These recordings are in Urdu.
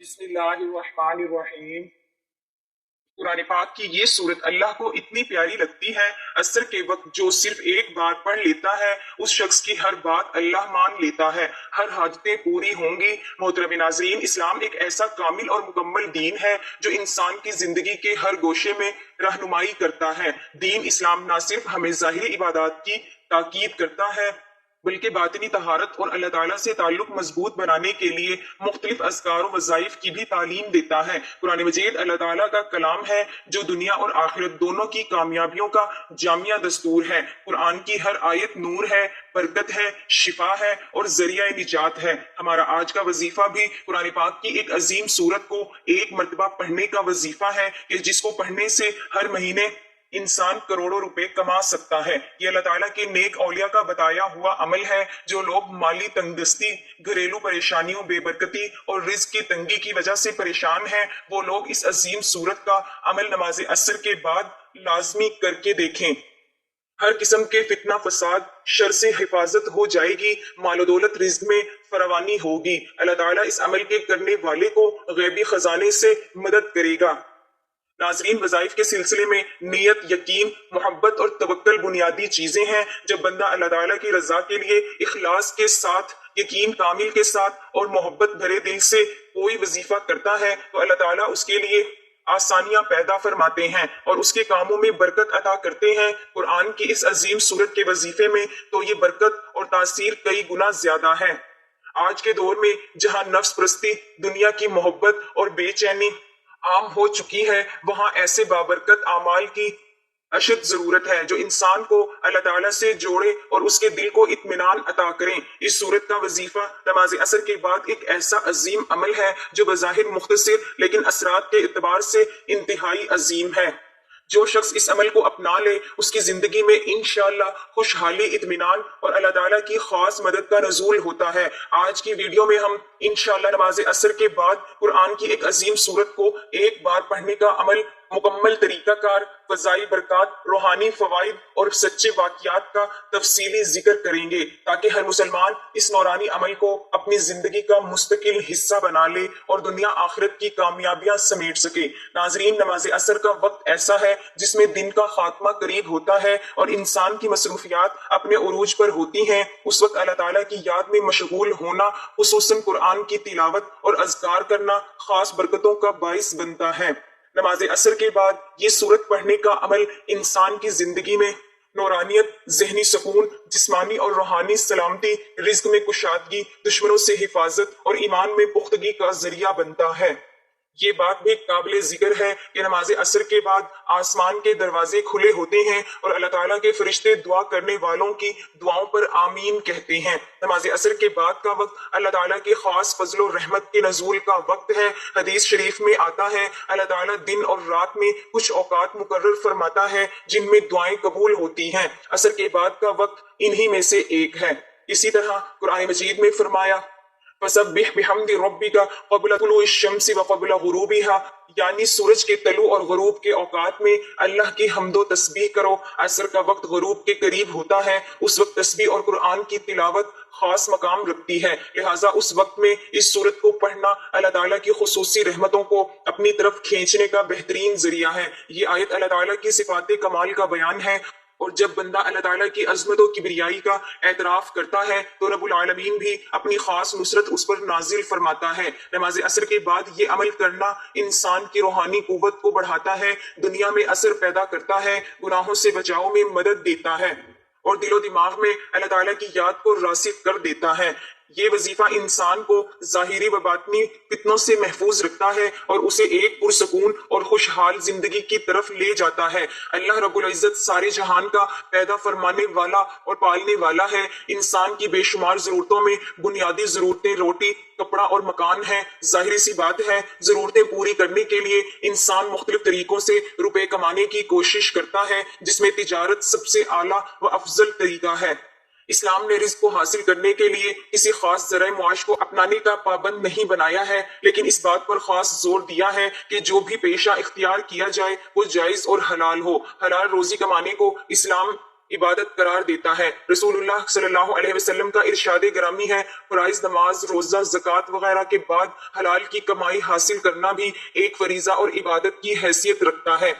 بسم اللہ الرحمن الرحیم۔ قرآن پاک کی یہ صورت اللہ کو اتنی پیاری لگتی ہے۔ عصر کے وقت جو صرف ایک بار پڑھ لیتا ہے اس شخص کی ہر بات اللہ مان لیتا ہے، ہر حاجتیں پوری ہوں گی۔ محترم ناظرین، اسلام ایک ایسا کامل اور مکمل دین ہے جو انسان کی زندگی کے ہر گوشے میں رہنمائی کرتا ہے۔ دین اسلام نہ صرف ہمیں ظاہری عبادات کی تاکید کرتا ہے بلکہ باطنی طہارت اور اللہ تعالیٰ سے تعلق مضبوط بنانے کے لیے مختلف اذکار و وظائف کی بھی تعلیم دیتا ہے۔ قرآن مجید اللہ تعالیٰ کا کلام ہے جو دنیا اور آخرت دونوں کی کامیابیوں کا جامعہ دستور ہے۔ قرآن کی ہر آیت نور ہے، برکت ہے، شفا ہے اور ذریعہ نجات ہے۔ ہمارا آج کا وظیفہ بھی قرآن پاک کی ایک عظیم سورت کو ایک مرتبہ پڑھنے کا وظیفہ ہے کہ جس کو پڑھنے سے ہر مہینے انسان کروڑوں روپے کما سکتا ہے۔ یہ اللہ تعالیٰ کے نیک اولیاء کا بتایا ہوا عمل ہے۔ جو لوگ مالی تنگدستی، گھریلو پریشانیوں، بے برکتی اور رزق کی تنگی کی وجہ سے پریشان ہیں، وہ لوگ اس عظیم صورت کا عمل نماز عصر کے بعد لازمی کر کے دیکھیں۔ ہر قسم کے فتنہ فساد، شر سے حفاظت ہو جائے گی، مال و دولت رزق میں فراوانی ہوگی۔ اللہ تعالیٰ اس عمل کے کرنے والے کو غیبی خزانے سے مدد کرے گا۔ ناظرین، وظائف کے سلسلے میں نیت، یقین، محبت اور توکل بنیادی چیزیں ہیں۔ جب بندہ اللہ تعالیٰ کی رضا کے لیے اخلاص کے ساتھ، یقین کامل کے ساتھ اور محبت بھرے دل سے کوئی وظیفہ کرتا ہے تو اللہ تعالیٰ اس کے لیے آسانیاں پیدا فرماتے ہیں اور اس کے کاموں میں برکت عطا کرتے ہیں۔ قرآن کی اس عظیم سورت کے وظیفے میں تو یہ برکت اور تاثیر کئی گنا زیادہ ہے۔ آج کے دور میں جہاں نفس پرستی، دنیا کی محبت اور بے چینی عام ہو چکی ہے، وہاں ایسے بابرکت اعمال کی اشد ضرورت ہے جو انسان کو اللہ تعالیٰ سے جوڑے اور اس کے دل کو اطمینان عطا کریں۔ اس صورت کا وظیفہ نماز عصر کے بعد ایک ایسا عظیم عمل ہے جو بظاہر مختصر لیکن اثرات کے اعتبار سے انتہائی عظیم ہے۔ جو شخص اس عمل کو اپنا لے اس کی زندگی میں انشاءاللہ خوشحالی، اطمینان اور اللہ تعالیٰ کی خاص مدد کا نزول ہوتا ہے۔ آج کی ویڈیو میں ہم انشاءاللہ نماز عصر کے بعد قرآن کی ایک عظیم سورت کو ایک بار پڑھنے کا عمل، مکمل طریقہ کار، فضائی برکات، روحانی فوائد اور سچے واقعات کا تفصیلی ذکر کریں گے تاکہ ہر مسلمان اس نورانی عمل کو اپنی زندگی کا مستقل حصہ بنا لے اور دنیا آخرت کی کامیابیاں سمیٹ سکے۔ ناظرین، نماز عصر کا وقت ایسا ہے جس میں دن کا خاتمہ قریب ہوتا ہے اور انسان کی مصروفیات اپنے عروج پر ہوتی ہیں۔ اس وقت اللہ تعالیٰ کی یاد میں مشغول ہونا، خصوصاً قرآن کی تلاوت اور اذکار کرنا خاص برکتوں کا باعث بنتا ہے۔ نماز عصر کے بعد یہ سورت پڑھنے کا عمل انسان کی زندگی میں نورانیت، ذہنی سکون، جسمانی اور روحانی سلامتی، رزق میں کشادگی، دشمنوں سے حفاظت اور ایمان میں پختگی کا ذریعہ بنتا ہے۔ یہ بات بھی قابل ذکر ہے کہ نماز عصر کے بعد آسمان کے دروازے کھلے ہوتے ہیں اور اللہ تعالیٰ کے فرشتے دعا کرنے والوں کی دعاؤں پر آمین کہتے ہیں۔ نماز عصر کے بعد کا وقت اللہ تعالیٰ کے خاص فضل و رحمت کے نزول کا وقت ہے۔ حدیث شریف میں آتا ہے اللہ تعالیٰ دن اور رات میں کچھ اوقات مقرر فرماتا ہے جن میں دعائیں قبول ہوتی ہیں۔ عصر کے بعد کا وقت انہی میں سے ایک ہے۔ اسی طرح قرآن مجید میں فرمایا فَسَبِّحْ بِحَمْدِ رَبِّكَ قَبْلَ طُلُوعِ الشَّمْسِ وَقَبْلَ غُرُوبِهَا، یعنی سورج کے طلوع اور غروب کے اوقات میں اللہ کی حمد و تسبیح کرو۔ عصر کا وقت غروب کے قریب ہوتا ہے، اس وقت تسبیح اور قرآن کی تلاوت خاص مقام رکھتی ہے، لہٰذا اس وقت میں اس سورت کو پڑھنا اللہ تعالیٰ کی خصوصی رحمتوں کو اپنی طرف کھینچنے کا بہترین ذریعہ ہے۔ یہ آیت اللہ تعالیٰ کی صفات کمال کا بیان ہے اور جب بندہ اللہ تعالیٰ کی عظمت و کبریائی کا اعتراف کرتا ہے تو رب العالمین بھی اپنی خاص نصرت اس پر نازل فرماتا ہے۔ نماز عصر کے بعد یہ عمل کرنا انسان کی روحانی قوت کو بڑھاتا ہے، دنیا میں اثر پیدا کرتا ہے، گناہوں سے بچاؤ میں مدد دیتا ہے اور دل و دماغ میں اللہ تعالیٰ کی یاد کو راسخ کر دیتا ہے۔ یہ وظیفہ انسان کو ظاہری و باطنی فتنوں سے محفوظ رکھتا ہے اور اسے ایک پرسکون اور خوشحال زندگی کی طرف لے جاتا ہے۔ اللہ رب العزت سارے جہان کا پیدا فرمانے والا اور پالنے والا ہے۔ انسان کی بے شمار ضرورتوں میں بنیادی ضرورتیں روٹی، کپڑا اور مکان ہیں۔ ظاہری سی بات ہے، ضرورتیں پوری کرنے کے لیے انسان مختلف طریقوں سے روپے کمانے کی کوشش کرتا ہے، جس میں تجارت سب سے اعلیٰ و افضل طریقہ ہے۔ اسلام نے رزق کو حاصل کرنے کے لیے کسی خاص ذرائع معاش کو اپنانے کا پابند نہیں بنایا ہے، لیکن اس بات پر خاص زور دیا ہے کہ جو بھی پیشہ اختیار کیا جائے وہ جائز اور حلال ہو۔ حلال روزی کمانے کو اسلام عبادت قرار دیتا ہے۔ رسول اللہ صلی اللہ علیہ وسلم کا ارشاد گرامی ہے، فرائض نماز، روزہ، زکوٰۃ وغیرہ کے بعد حلال کی کمائی حاصل کرنا بھی ایک فریضہ اور عبادت کی حیثیت رکھتا ہے۔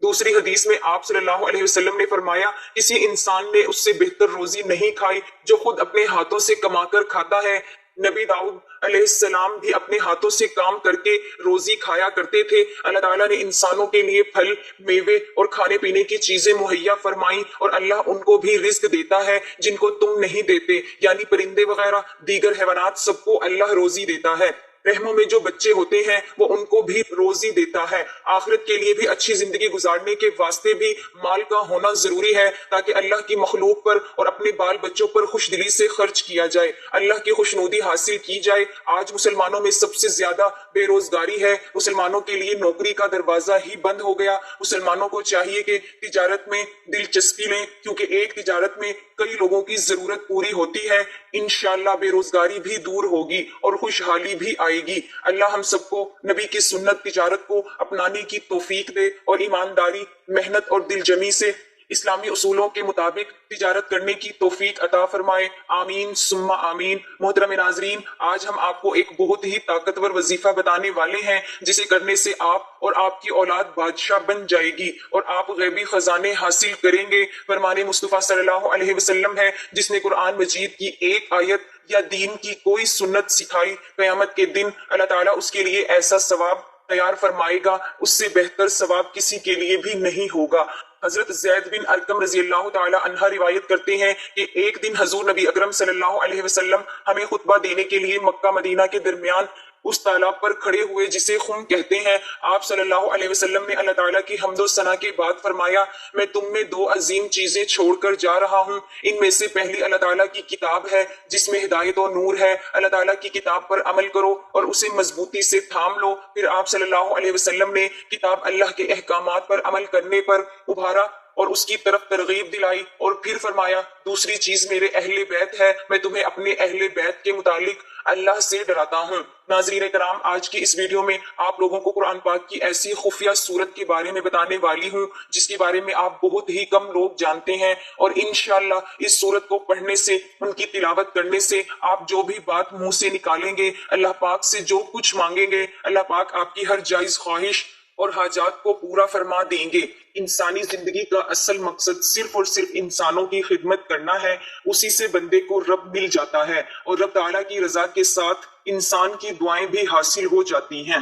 دوسری حدیث میں آپ صلی اللہ علیہ وسلم نے فرمایا، کسی انسان نے اس سے بہتر روزی نہیں کھائی جو خود اپنے ہاتھوں سے کما کر کھاتا ہے۔ نبی داؤد علیہ السلام بھی اپنے ہاتھوں سے کام کر کے روزی کھایا کرتے تھے۔ اللہ تعالیٰ نے انسانوں کے لیے پھل، میوے اور کھانے پینے کی چیزیں مہیا فرمائیں، اور اللہ ان کو بھی رزق دیتا ہے جن کو تم نہیں دیتے، یعنی پرندے وغیرہ، دیگر حیوانات، سب کو اللہ روزی دیتا ہے۔ رحموں میں جو بچے ہوتے ہیں وہ ان کو بھی روزی دیتا ہے۔ آخرت کے لیے بھی اچھی زندگی گزارنے کے واسطے بھی مال کا ہونا ضروری ہے، تاکہ اللہ کی مخلوق پر اور اپنے بال بچوں پر خوش دلی سے خرچ کیا جائے، اللہ کی خوشنودی حاصل کی جائے۔ آج مسلمانوں میں سب سے زیادہ بے روزگاری ہے، مسلمانوں کے لیے نوکری کا دروازہ ہی بند ہو گیا۔ مسلمانوں کو چاہیے کہ تجارت میں دلچسپی لیں، کیونکہ ایک تجارت میں کئی لوگوں کی ضرورت پوری ہوتی ہے۔ انشاءاللہ بے روزگاری بھی دور ہوگی اور خوشحالی بھی آئے گی۔ اللہ ہم سب کو نبی کی سنت تجارت کو اپنانے کی توفیق دے اور ایمانداری، محنت اور دل جمی سے اسلامی اصولوں کے مطابق تجارت کرنے کی توفیق عطا فرمائے، آمین ثم آمین۔ محترم ناظرین، آج ہم آپ کو ایک بہت ہی طاقتور وظیفہ بتانے والے ہیں، جسے کرنے سے آپ اور آپ کی اولاد بادشاہ بن جائے گی اور آپ غیبی خزانے حاصل کریں گے۔ فرمان مصطفیٰ صلی اللہ علیہ وسلم ہے، جس نے قرآن مجید کی ایک آیت یا دین کی کوئی سنت سکھائی، قیامت کے دن اللہ تعالیٰ اس کے لیے ایسا ثواب تیار فرمائے گا، اس سے بہتر ثواب کسی کے لیے بھی نہیں ہوگا۔ حضرت زید بن ارقم رضی اللہ تعالی عنہ روایت کرتے ہیں کہ ایک دن حضور نبی اکرم صلی اللہ علیہ وسلم ہمیں خطبہ دینے کے لیے مکہ مدینہ کے درمیان اس تالاب پر کھڑے ہوئے جسے خم کہتے ہیں۔ آپ صلی اللہ علیہ وسلم نے اللہ تعالیٰ کی حمد و ثنا کے بعد فرمایا، میں تم میں دو عظیم چیزیں چھوڑ کر جا رہا ہوں، ان میں سے پہلی اللہ تعالیٰ کی کتاب ہے جس میں ہدایت و نور ہے، اللہ تعالیٰ کی کتاب پر عمل کرو اور اسے مضبوطی سے تھام لو۔ پھر آپ صلی اللہ علیہ وسلم نے کتاب اللہ کے احکامات پر عمل کرنے پر ابھارا اور اس کی طرف ترغیب دلائی، اور پھر فرمایا، دوسری چیز میرے اہل بیت ہے، میں تمہیں اپنے اہل بیت کے متعلق اللہ سے ڈراتا ہوں۔ ناظرین کرام، آج کی اس ویڈیو میں آپ لوگوں کو قرآن پاک کی ایسی خفیہ صورت کے بارے میں بتانے والی ہوں جس کے بارے میں آپ بہت ہی کم لوگ جانتے ہیں، اور انشاءاللہ اس صورت کو پڑھنے سے، ان کی تلاوت کرنے سے آپ جو بھی بات منہ سے نکالیں گے، اللہ پاک سے جو کچھ مانگیں گے، اللہ پاک آپ کی ہر جائز خواہش اور حاجات کو پورا فرما دیں گے۔ انسانی زندگی کا اصل مقصد صرف اور صرف انسانوں کی خدمت کرنا ہے، اسی سے بندے کو رب مل جاتا ہے، اور رب تعالیٰ کی رضا کے ساتھ انسان کی دعائیں بھی حاصل ہو جاتی ہیں،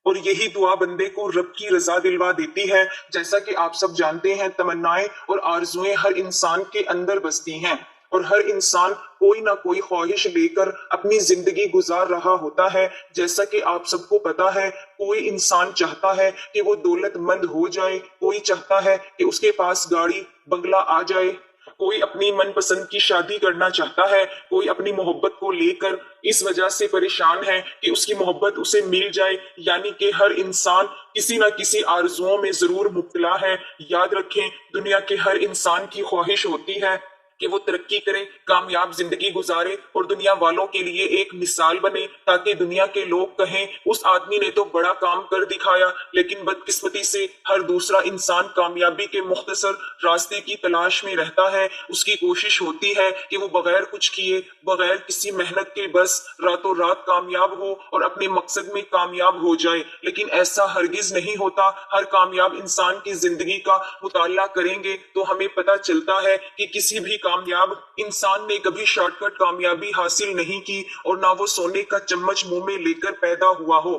اور یہی دعا بندے کو رب کی رضا دلوا دیتی ہے۔ جیسا کہ آپ سب جانتے ہیں، تمنائیں اور آرزویں ہر انسان کے اندر بستی ہیں، اور ہر انسان کوئی نہ کوئی خواہش لے کر اپنی زندگی گزار رہا ہوتا ہے۔ جیسا کہ آپ سب کو پتا ہے، کوئی انسان چاہتا ہے کہ وہ دولت مند ہو جائے، کوئی چاہتا ہے کہ اس کے پاس گاڑی بنگلہ آ جائے، کوئی اپنی من پسند کی شادی کرنا چاہتا ہے، کوئی اپنی محبت کو لے کر اس وجہ سے پریشان ہے کہ اس کی محبت اسے مل جائے، یعنی کہ ہر انسان کسی نہ کسی آرزوؤں میں ضرور مبتلا ہے۔ یاد رکھیں، دنیا کے ہر انسان کی خواہش ہوتی ہے کہ وہ ترقی کرے، کامیاب زندگی گزارے اور دنیا والوں کے لیے ایک مثال بنے، تاکہ دنیا کے لوگ کہیں اس آدمی نے تو بڑا کام کر دکھایا۔ لیکن بدقسمتی سے ہر دوسرا انسان کامیابی کے مختصر راستے کی تلاش میں رہتا ہے۔ اس کی کوشش ہوتی ہے کہ وہ بغیر کچھ کیے، بغیر کسی محنت کے بس راتوں رات کامیاب ہو اور اپنے مقصد میں کامیاب ہو جائے، لیکن ایسا ہرگز نہیں ہوتا۔ ہر کامیاب انسان کی زندگی کا مطالعہ کریں گے تو ہمیں پتہ چلتا ہے کہ کسی بھی کامیاب انسان نے کبھی شارٹ کٹ کامیابی حاصل نہیں کی، اور نہ وہ سونے کا چمچ منہ میں لے کر پیدا ہوا ہو۔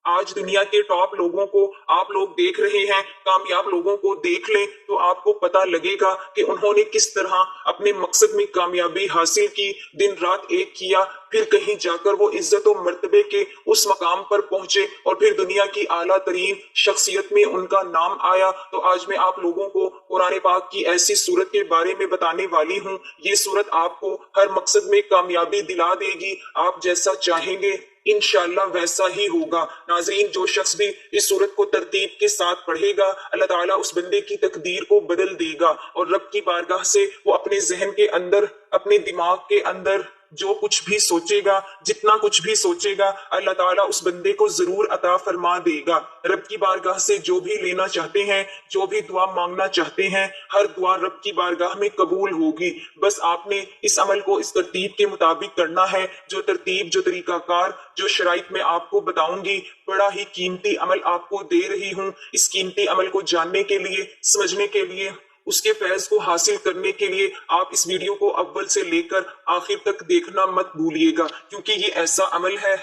آج دنیا کے ٹاپ لوگوں کو آپ لوگ دیکھ رہے ہیں، کامیاب لوگوں کو دیکھ لیں تو آپ کو پتہ لگے گا کہ انہوں نے کس طرح اپنے مقصد میں کامیابی حاصل کی، دن رات ایک کیا، پھر کہیں جا کر وہ عزت و مرتبے کے اس مقام پر پہنچے، اور پھر دنیا کی اعلیٰ ترین شخصیت میں ان کا نام آیا۔ تو آج میں آپ لوگوں کو قرآن پاک کی ایسی صورت کے بارے میں بتانے والی ہوں، یہ صورت آپ کو ہر مقصد میں کامیابی دلا دے گی۔ آپ جیسا چاہیں گے انشاءاللہ ویسا ہی ہوگا۔ ناظرین، جو شخص بھی اس صورت کو ترتیب کے ساتھ پڑھے گا، اللہ تعالیٰ اس بندے کی تقدیر کو بدل دے گا، اور رب کی بارگاہ سے وہ اپنے ذہن کے اندر، اپنے دماغ کے اندر جو کچھ بھی سوچے گا، جتنا کچھ بھی سوچے گا، اللہ تعالیٰ اس بندے کو ضرور عطا فرما دے گا۔ رب کی بارگاہ سے جو بھی لینا چاہتے ہیں، جو بھی دعا مانگنا چاہتے ہیں، ہر دعا رب کی بارگاہ میں قبول ہوگی۔ بس آپ نے اس عمل کو اس ترتیب کے مطابق کرنا ہے، جو ترتیب، جو طریقہ کار، جو شرائط میں آپ کو بتاؤں گی۔ بڑا ہی قیمتی عمل آپ کو دے رہی ہوں۔ اس قیمتی عمل کو جاننے کے لیے، سمجھنے کے لیے، اس کے فیض کو حاصل کرنے کے لیے آپ اس ویڈیو کو اول سے لے کر آخر تک دیکھنا مت بھولیے گا، کیونکہ یہ ایسا عمل ہے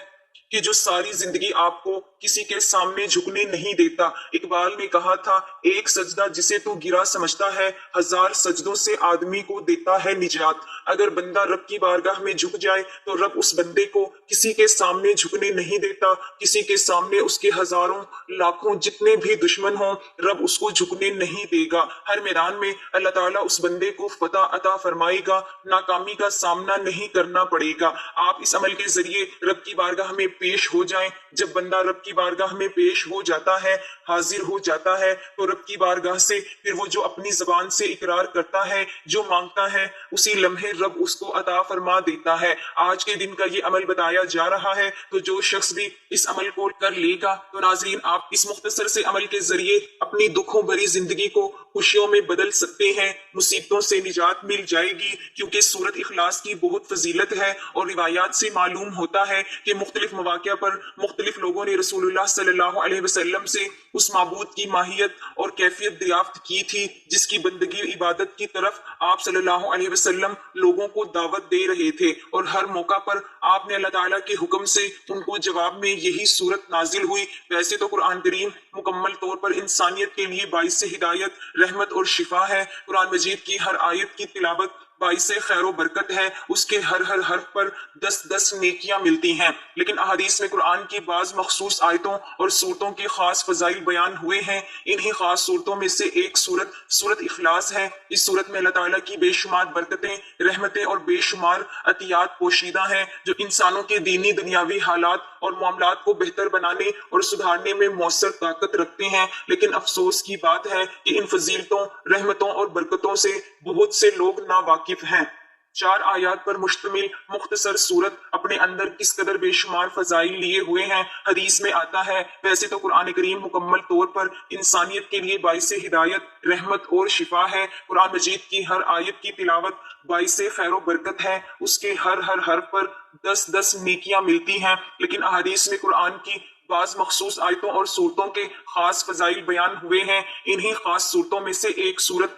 کہ جو ساری زندگی آپ کو کسی کے سامنے جھکنے نہیں دیتا۔ اقبال نے کہا تھا، ایک سجدہ جسے تو گرا سمجھتا ہے، ہزار سجدوں سے آدمی کو دیتا ہے نجات۔ اگر بندہ رب کی بارگاہ میں جھک جائے تو رب اس بندے کو کسی کے سامنے جھکنے نہیں دیتا۔ کسی کے سامنے اس کے ہزاروں لاکھوں جتنے بھی دشمن ہوں، رب اس کو جھکنے نہیں دے گا۔ ہر میدان میں اللہ تعالیٰ اس بندے کو فتح عطا فرمائے گا، ناکامی کا سامنا نہیں کرنا پڑے گا۔ آپ اس عمل کے ذریعے رب کی بارگاہ میں پیش ہو جائیں۔ جب بندہ رب کی بارگاہ میں پیش ہو جاتا ہے، حاضر ہو جاتا ہے، تو رب کی بارگاہ سے پھر وہ جو اپنی زبان سے اقرار کرتا ہے، جو مانگتا ہے، اسی لمحے رب اس کو عطا فرما دیتا ہے۔ آج کے دن کا یہ عمل بتایا جا رہا ہے، تو جو شخص بھی اس عمل کو کر لے گا، تو ناظرین آپ اس مختصر سے عمل کے ذریعے اپنی دکھوں بھری زندگی کو خوشیوں میں بدل سکتے ہیں، مصیبتوں سے نجات مل جائے گی، کیونکہ سورت اخلاص کی بہت فضیلت ہے۔ اور روایات سے معلوم ہوتا ہے کہ مختلف مواقع پر مختلف لوگوں نے رسول اللہ صلی اللہ علیہ وسلم سے اس معبود کی ماہیت اور کیفیت دریافت کی تھی، جس کی بندگی و عبادت کی طرف آپ صلی اللہ علیہ وسلم لوگوں کو دعوت دے رہے تھے، اور ہر موقع پر آپ نے اللہ تعالیٰ کے حکم سے ان کو جواب میں یہی صورت نازل ہوئی۔ ویسے تو قرآن کریم مکمل طور پر انسانیت کے لیے باعث ہدایت، رحمت اور شفا ہے۔ قرآن مجید کی ہر آیت کی تلاوت باعث خیر و برکت ہے، اس کے ہر حرف پر 10 نیکیاں ملتی ہیں۔ لیکن احادیث میں قرآن کی بعض مخصوص آیتوں اور صورتوں کے خاص فضائل بیان ہوئے ہیں۔ انہی خاص صورتوں میں سے ایک سورت اخلاص ہے۔ اس صورت میں اللہ تعالیٰ کی بے شمار برکتیں، رحمتیں اور بے شمار عطیات پوشیدہ ہیں، جو انسانوں کے دینی دنیاوی حالات اور معاملات کو بہتر بنانے اور سدھارنے میں مؤثر طاقت رکھتے ہیں۔ لیکن افسوس کی بات ہے کہ ان فضیلتوں، رحمتوں اور برکتوں سے بہت سے لوگ ناواقف ہیں۔ 4 آیات پر مشتمل مختصر صورت اپنے اندر کس قدر بے شمار فضائل لیے ہوئے ہیں، حدیث میں آتا ہے۔ ویسے تو قرآن کریم مکمل طور پر انسانیت کے لیے باعث ہدایت، رحمت اور شفا ہے۔ قرآن مجید کی ہر آیت کی تلاوت باعث خیر و برکت ہے، اس کے ہر حرف پر 10 نیکیاں ملتی ہیں۔ لیکن احادیث میں قرآن کی بعض مخصوص آیتوں اور صورتوں کے خاص فضائل بیان ہوئے ہیں۔ انہی خاص صورتوں میں سے ایک سورت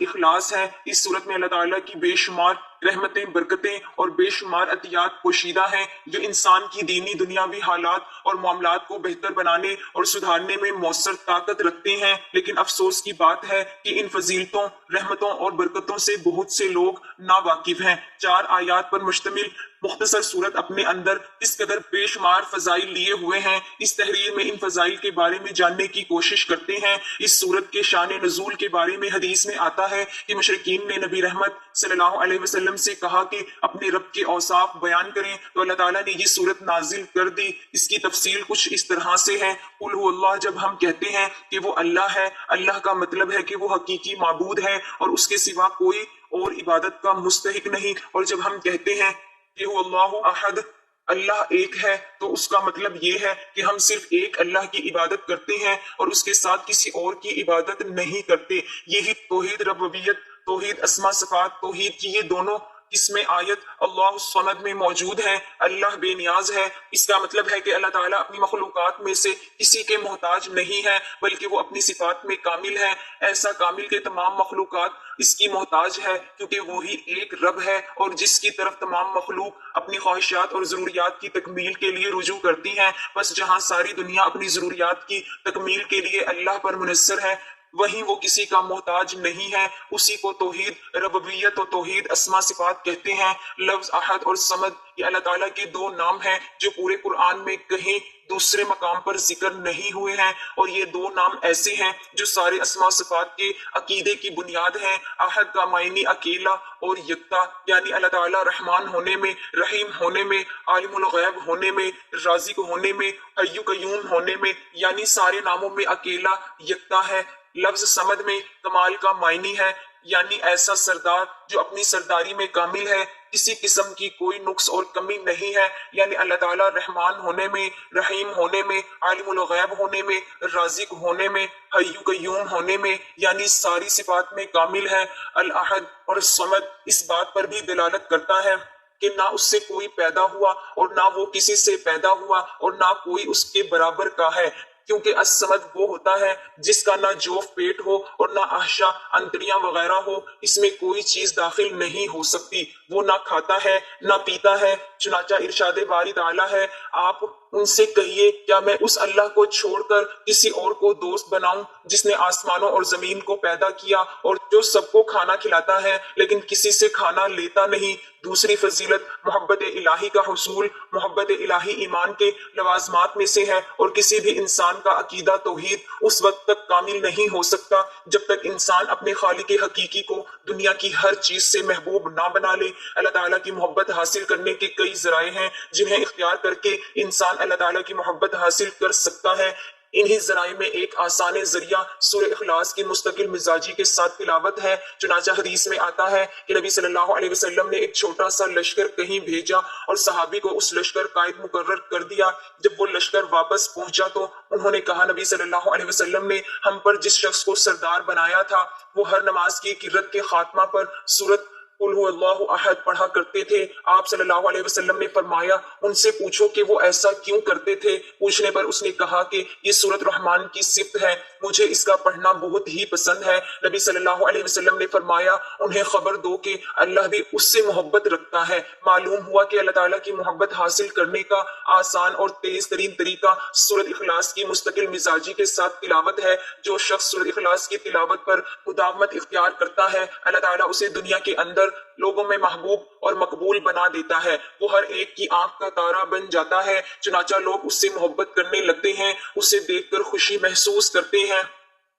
اخلاص ہے۔ اس صورت میں اللہ تعالیٰ کی بے شمار رحمتیں، برکتیں اور بے شمار عطیات پوشیدہ ہیں، جو انسان کی دینی دنیاوی حالات اور معاملات کو بہتر بنانے اور سدھارنے میں مؤثر طاقت رکھتے ہیں۔ لیکن افسوس کی بات ہے کہ ان فضیلتوں، رحمتوں اور برکتوں سے بہت سے لوگ ناواقف ہیں۔ 4 آیات پر مشتمل مختصر صورت اپنے اندر اس قدر بے شمار فضائل لیے ہوئے ہیں۔ اس تحریر میں ان فضائل کے بارے میں جاننے کی کوشش کرتے ہیں۔ اس صورت کے شان نزول کے بارے میں حدیث میں آتا ہے کہ مشرکین نے نبی رحمت صلی اللہ علیہ وسلم سے کہا کہ اپنے رب کے اوصاف بیان کریں، تو اللہ تعالیٰ نے یہ صورت نازل کر دی۔ اس کی تفصیل کچھ اس طرح سے ہے، قل هو اللہ، جب ہم کہتے ہیں کہ وہ اللہ ہے، اللہ کا مطلب ہے کہ وہ حقیقی معبود ہے اور اس کے سوا کوئی اور عبادت کا مستحق نہیں۔ اور جب ہم کہتے ہیں کہ هو اللہ احد، اللہ ایک ہے، تو اس کا مطلب یہ ہے کہ ہم صرف ایک اللہ کی عبادت کرتے ہیں اور اس کے ساتھ کسی اور کی عبادت نہیں کرتے۔ یہی توحید ربوبیت، توحید اسماء صفات، توحید کی یہ دونوں اس میں آیت اللہ الصمد میں موجود ہے، اللہ بے نیاز ہے۔ اس کا مطلب ہے کہ اللہ تعالیٰ اپنی مخلوقات میں سے کسی کے محتاج نہیں ہے، بلکہ وہ اپنی صفات میں کامل ہے، ایسا کامل کہ تمام مخلوقات اس کی محتاج ہے، کیونکہ وہی ایک رب ہے اور جس کی طرف تمام مخلوق اپنی خواہشات اور ضروریات کی تکمیل کے لیے رجوع کرتی ہیں۔ بس جہاں ساری دنیا اپنی ضروریات کی تکمیل کے لیے اللہ پر منحصر ہے، وہیں وہ کسی کا محتاج نہیں ہے۔ اسی کو توحید ربوبیت اور توحید اسماء صفات کہتے ہیں۔ لفظ احد اور صمد یہ اللہ تعالیٰ کے 2 نام ہیں جو پورے قرآن میں کہیں دوسرے مقام پر ذکر نہیں ہوئے ہیں، اور یہ 2 نام ایسے ہیں جو سارے اسماء صفات کے عقیدے کی بنیاد ہیں۔ احد کا معنی اکیلا اور یکتا، یعنی اللہ تعالیٰ رحمان ہونے میں، رحیم ہونے میں، عالم الغیب ہونے میں، رازق ہونے میں، حی قیوم ہونے میں، یعنی سارے ناموں میں اکیلا، یکتا ہے۔ لفظ صمد میں کمال کا معنی ہے، یعنی ایسا سردار جو اپنی سرداری میں کامل ہے، کسی قسم کی کوئی نقص اور کمی نہیں ہے، یعنی اللہ تعالیٰ رحمان ہونے میں، رحیم ہونے میں، عالم الغیب ہونے میں، رازق ہونے میں، حی قیوم ہونے میں، یعنی ساری صفات میں کامل ہے۔ الاحد اور الصمد اس بات پر بھی دلالت کرتا ہے کہ نہ اس سے کوئی پیدا ہوا اور نہ وہ کسی سے پیدا ہوا اور نہ کوئی اس کے برابر کا ہے، کیونکہ الصمد وہ ہوتا ہے جس کا نہ جوف پیٹ ہو اور نہ احشا انتڑیاں وغیرہ ہو، اس میں کوئی چیز داخل نہیں ہو سکتی، وہ نہ کھاتا ہے نہ پیتا ہے۔ چنانچہ ارشاد باری تعالیٰ ہے، آپ ان سے کہیے کیا میں اس اللہ کو چھوڑ کر کسی اور کو دوست بناؤں جس نے آسمانوں اور زمین کو پیدا کیا اور جو سب کو کھانا کھلاتا ہے لیکن کسی سے کھانا لیتا نہیں۔ دوسری فضیلت محبت الہی کا حصول، محبت الہی ایمان کے لوازمات میں سے ہے، اور کسی بھی انسان کا عقیدہ توحید اس وقت تک کامل نہیں ہو سکتا جب تک انسان اپنے خالق حقیقی کو دنیا کی ہر چیز سے محبوب نہ بنا لے۔ اللہ تعالیٰ کی محبت حاصل کرنے کے کئی ذرائع ہیں جنہیں اختیار کر کے انسان اللہ تعالیٰ کی محبت حاصل کر سکتا ہے۔ انہی ذرائع میں ایک آسان ذریعہ سورہ اخلاص کی مستقل مزاجی کے ساتھ تلاوت ہے۔ چنانچہ حدیث میں آتا ہے کہ نبی صلی اللہ علیہ وسلم نے ایک چھوٹا سا لشکر کہیں بھیجا اور صحابی کو اس لشکر قائد مقرر کر دیا۔ جب وہ لشکر واپس پہنچا تو انہوں نے کہا، نبی صلی اللہ علیہ وسلم نے ہم پر جس شخص کو سردار بنایا تھا وہ ہر نماز کی قرات کے خاتمہ پر سورۃ قل هو اللہ احد پڑھا کرتے تھے۔ آپ صلی اللہ علیہ وسلم نے فرمایا، ان سے پوچھو کہ وہ ایسا کیوں کرتے تھے؟ پوچھنے پر اس نے کہا کہ یہ سورۃ رحمان کی صفت ہے، مجھے اس کا پڑھنا بہت ہی پسند ہے۔ نبی صلی اللہ علیہ وسلم نے فرمایا، انہیں خبر دو کہ اللہ بھی اس سے محبت رکھتا ہے۔ معلوم ہوا کہ اللہ تعالیٰ کی محبت حاصل کرنے کا آسان اور تیز ترین طریقہ سورۃ اخلاص کی مستقل مزاجی کے ساتھ تلاوت ہے۔ جو شخص سورۃ اخلاص کی تلاوت پر مداومت اختیار کرتا ہے، اللہ تعالیٰ اسے دنیا کے اندر لوگوں میں محبوب اور مقبول بنا دیتا ہے۔ وہ ہر ایک کی آنکھ کا تارا بن جاتا ہے، چنانچہ لوگ اس سے محبت کرنے لگتے ہیں، اسے دیکھ کر خوشی محسوس کرتے ہیں۔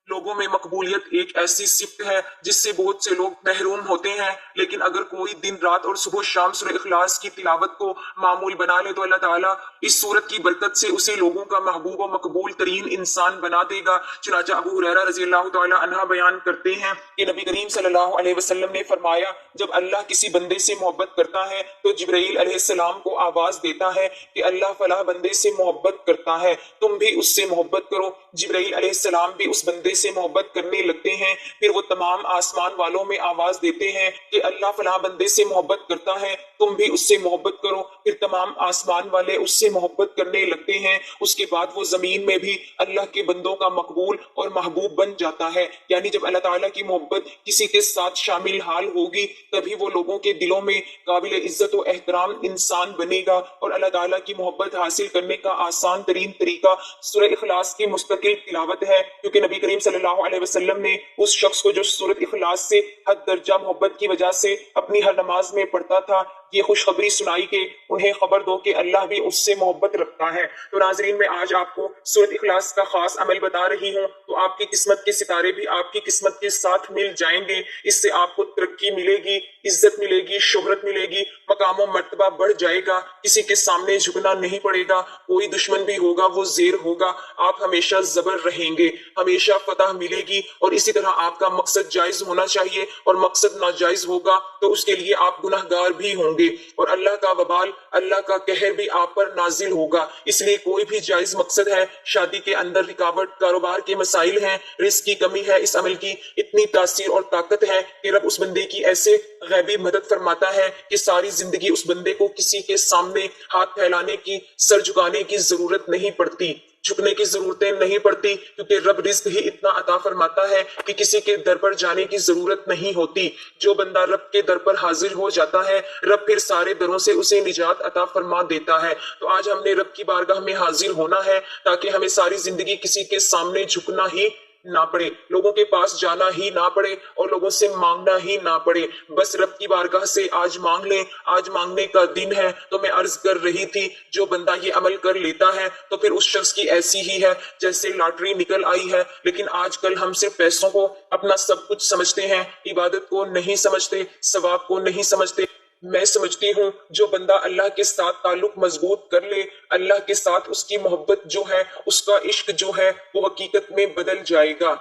لوگوں میں مقبولیت ایک ایسی صفت ہے جس سے بہت سے لوگ محروم ہوتے ہیں، لیکن اگر کوئی دن رات اور صبح شام سورہ اخلاص کی تلاوت کو معمول بنا لے تو اللہ تعالیٰ اس سورت کی برکت سے اسے لوگوں کا محبوب و مقبول ترین انسان بنا دے گا۔ چنانچہ ابو ہریرہ رضی اللہ تعالیٰ عنہ بیان کرتے ہیں کہ نبی کریم صلی اللہ علیہ وسلم نے فرمایا، جب اللہ کسی بندے سے محبت کرتا ہے تو جبرائیل علیہ السلام کو آواز دیتا ہے کہ اللہ فلاں بندے سے محبت کرتا ہے، تم بھی اس سے محبت کرو۔ جبرائیل علیہ السلام بھی اس بندے سے محبت کرنے لگتے ہیں، پھر وہ تمام آسمان والوں میں آواز دیتے ہیں کہ اللہ فلاں بندے سے محبت کرتا ہے، تم بھی اس سے محبت کرو۔ پھر تمام آسمان والے اس سے محبت کرنے لگتے ہیں۔ اس کے بعد وہ زمین میں بھی اللہ کے بندوں کا مقبول اور محبوب بن جاتا ہے، یعنی جب اللہ تعالیٰ کی محبت کسی کے ساتھ شامل حال ہوگی تبھی وہ لوگوں کے دلوں میں قابل عزت و احترام انسان بنے گا۔ اور اللہ تعالیٰ کی محبت حاصل کرنے کا آسان ترین طریقہ سورہ اخلاص کی مستقل تلاوت ہے، کیونکہ نبی کریم صلی اللہ علیہ وسلم نے اس شخص کو جو سورۃ اخلاص سے حد درجہ محبت کی وجہ سے اپنی ہر نماز میں پڑھتا تھا یہ خوشخبری سنائی کہ انہیں خبر دو کہ اللہ بھی اس سے محبت رکھتا ہے۔ تو ناظرین، میں آج آپ کو سورۃ اخلاص کا خاص عمل بتا رہی ہوں، تو آپ کی قسمت کے ستارے بھی آپ کی قسمت کے ساتھ مل جائیں گے۔ اس سے آپ کو ترقی ملے گی، عزت ملے گی، شہرت ملے گی، مقام و مرتبہ بڑھ جائے گا، کسی کے سامنے جھکنا نہیں پڑے گا، کوئی دشمن بھی ہوگا وہ زیر ہوگا، آپ ہمیشہ زبر رہیں گے، ہمیشہ فتح ملے گی۔ اور اسی طرح آپ کا مقصد جائز ہونا چاہیے، اور مقصد ناجائز ہوگا تو اس کے لیے آپ گناہ گار بھی ہوں گے، اور اللہ کا وبال، اللہ کا قہر بھی آپ پر نازل ہوگا۔ اس لیے کوئی بھی جائز مقصد ہے، شادی کے اندر رکاوٹ، کاروبار کے مسائل ہیں، رزق کی کمی ہے، اس عمل کی اتنی تاثیر اور طاقت ہے کہ رب اس بندے کی ایسے غیبی مدد فرماتا ہے کہ ساری زندگی اس بندے کو کسی کے سامنے ہاتھ پھیلانے کی، سر جھکانے کی ضرورت نہیں پڑتی، جھکنے کی ضرورتیں نہیں پڑتی، کیونکہ رب رزق ہی اتنا عطا فرماتا ہے کہ کسی کے در پر جانے کی ضرورت نہیں ہوتی۔ جو بندہ رب کے در پر حاضر ہو جاتا ہے، رب پھر سارے دروں سے اسے نجات عطا فرما دیتا ہے۔ تو آج ہم نے رب کی بارگاہ میں حاضر ہونا ہے تاکہ ہمیں ساری زندگی کسی کے سامنے جھکنا ہی نہ پڑے، لوگوں کے پاس جانا ہی نہ پڑے، اور لوگوں سے مانگنا ہی نہ پڑے، بس رب کی بارگاہ سے آج مانگ لیں۔ آج مانگنے کا دن ہے۔ تو میں عرض کر رہی تھی، جو بندہ یہ عمل کر لیتا ہے تو پھر اس شخص کی ایسی ہی ہے جیسے لاٹری نکل آئی ہے۔ لیکن آج کل ہم صرف پیسوں کو اپنا سب کچھ سمجھتے ہیں، عبادت کو نہیں سمجھتے، ثواب کو نہیں سمجھتے۔ میں سمجھتی ہوں جو بندہ اللہ کے ساتھ تعلق مضبوط کر لے، اللہ کے ساتھ اس کی محبت جو ہے، اس کا عشق جو ہے، وہ حقیقت میں بدل جائے گا۔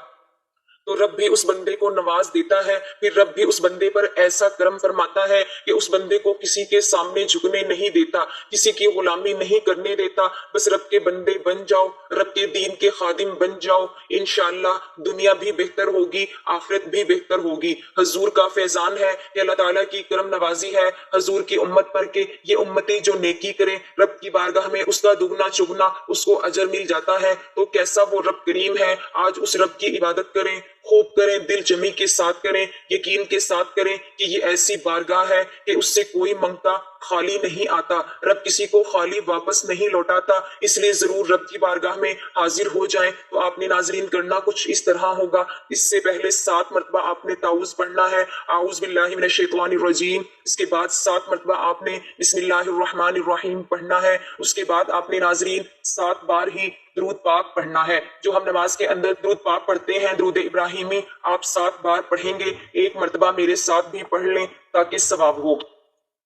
تو رب بھی اس بندے کو نواز دیتا ہے، پھر رب بھی اس بندے پر ایسا کرم فرماتا ہے کہ اس بندے کو کسی کے سامنے جھکنے نہیں دیتا، کسی کی غلامی نہیں کرنے دیتا۔ بس رب کے بندے بن جاؤ، رب کے دین کے خادم بن جاؤ، انشاءاللہ دنیا بھی بہتر ہوگی، آخرت بھی بہتر ہوگی۔ حضور کا فیضان ہے کہ اللہ تعالیٰ کی کرم نوازی ہے حضور کی امت پر کہ یہ امتی جو نیکی کرے رب کی بارگاہ میں اس کا دگنا چگنا اس کو اجر مل جاتا ہے۔ تو کیسا وہ رب کریم ہے، آج اس رب کی عبادت کریں، خوب کریں، دل جمی کے ساتھ کریں، یقین کے ساتھ کریں کہ یہ ایسی بارگاہ ہے کہ اس سے کوئی منگتا خالی نہیں آتا، رب کسی کو خالی واپس نہیں لوٹاتا، اس لیے ضرور رب کی بارگاہ میں حاضر ہو جائیں۔ تو آپ نے ناظرین کرنا کچھ اس طرح ہوگا، اس سے پہلے 7 مرتبہ آپ نے تعوذ پڑھنا ہے، اعوذ باللہ من الشیطان الرجیم، اس کے بعد 7 مرتبہ آپ نے بسم اللہ الرحمن الرحیم پڑھنا ہے، اس کے بعد آپ نے ناظرین 7 بار ہی درود پاک پڑھنا ہے۔ جو ہم نماز کے اندر درود پاک پڑھتے ہیں درود ابراہیمی، آپ 7 بار پڑھیں گے، 1 مرتبہ میرے ساتھ بھی پڑھ لیں تاکہ ثواب ہو۔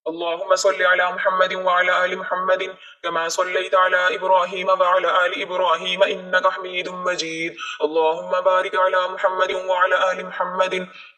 اللهم صل على محمد وعلى آل محمد كما صليت على إبراهيم وعلى آل إبراهيم إنك حميد مجيد اللهم بارك على محمد وعلى آل محمد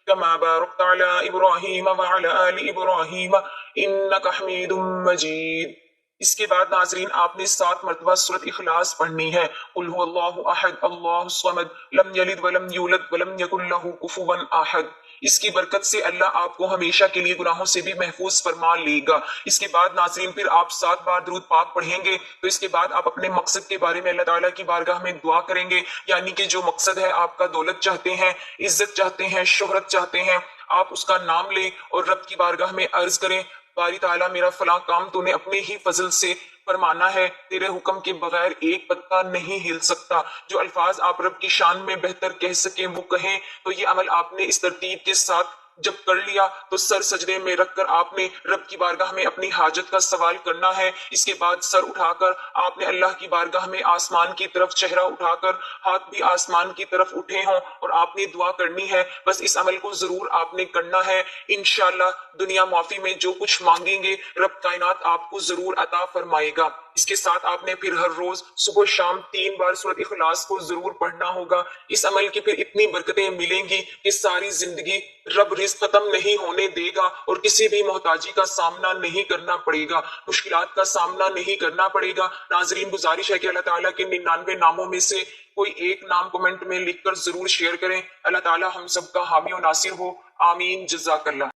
كما باركت على إبراهيم وعلى آل إبراهيم إنك حميد مجيد۔ اس کے بعد ناظرین آپ نے 7 مرتبہ سورۃ اخلاص پڑھنی ہے، قل هو اللہ احد اللہ الصمد لم یلد ولم یولد ولم یکن لہ کفوا احد۔ اس کی برکت سے اللہ آپ کو ہمیشہ کے لیے گناہوں سے بھی محفوظ فرما لے گا۔ اس کے بعد ناظرین پھر آپ 7 بار درود پاک پڑھیں گے، تو اس کے بعد آپ اپنے مقصد کے بارے میں اللہ تعالیٰ کی بارگاہ میں دعا کریں گے، یعنی کہ جو مقصد ہے آپ کا، دولت چاہتے ہیں، عزت چاہتے ہیں، شہرت چاہتے ہیں، آپ اس کا نام لیں اور رب کی بارگاہ میں عرض کریں، باری تعالیٰ میرا فلاں کام تو نے اپنے ہی فضل سے فرمانا ہے، تیرے حکم کے بغیر ایک پتا نہیں ہل سکتا۔ جو الفاظ آپ رب کی شان میں بہتر کہہ سکیں وہ کہیں۔ تو یہ عمل آپ نے اس ترتیب کے ساتھ جب کر لیا تو سر سجدے میں رکھ کر آپ نے رب کی بارگاہ میں اپنی حاجت کا سوال کرنا ہے۔ اس کے بعد سر اٹھا کر آپ نے اللہ کی بارگاہ میں آسمان کی طرف چہرہ اٹھا کر ہاتھ بھی آسمان کی طرف اٹھے ہوں اور آپ نے دعا کرنی ہے۔ بس اس عمل کو ضرور آپ نے کرنا ہے، انشاءاللہ دنیا معافی میں جو کچھ مانگیں گے رب کائنات آپ کو ضرور عطا فرمائے گا۔ اس کے ساتھ آپ نے پھر ہر روز صبح و شام 3 بار سورۃ اخلاص کو ضرور پڑھنا ہوگا۔ اس عمل کی پھر اتنی برکتیں ملیں گی کہ ساری زندگی رب رزق ختم نہیں ہونے دے گا اور کسی بھی محتاجی کا سامنا نہیں کرنا پڑے گا، مشکلات کا سامنا نہیں کرنا پڑے گا۔ ناظرین گزارش ہے کہ اللہ تعالیٰ کے 99 ناموں میں سے کوئی ایک نام کمنٹ میں لکھ کر ضرور شیئر کریں۔ اللہ تعالیٰ ہم سب کا حامی و ناصر ہو، آمین، جزاک اللہ۔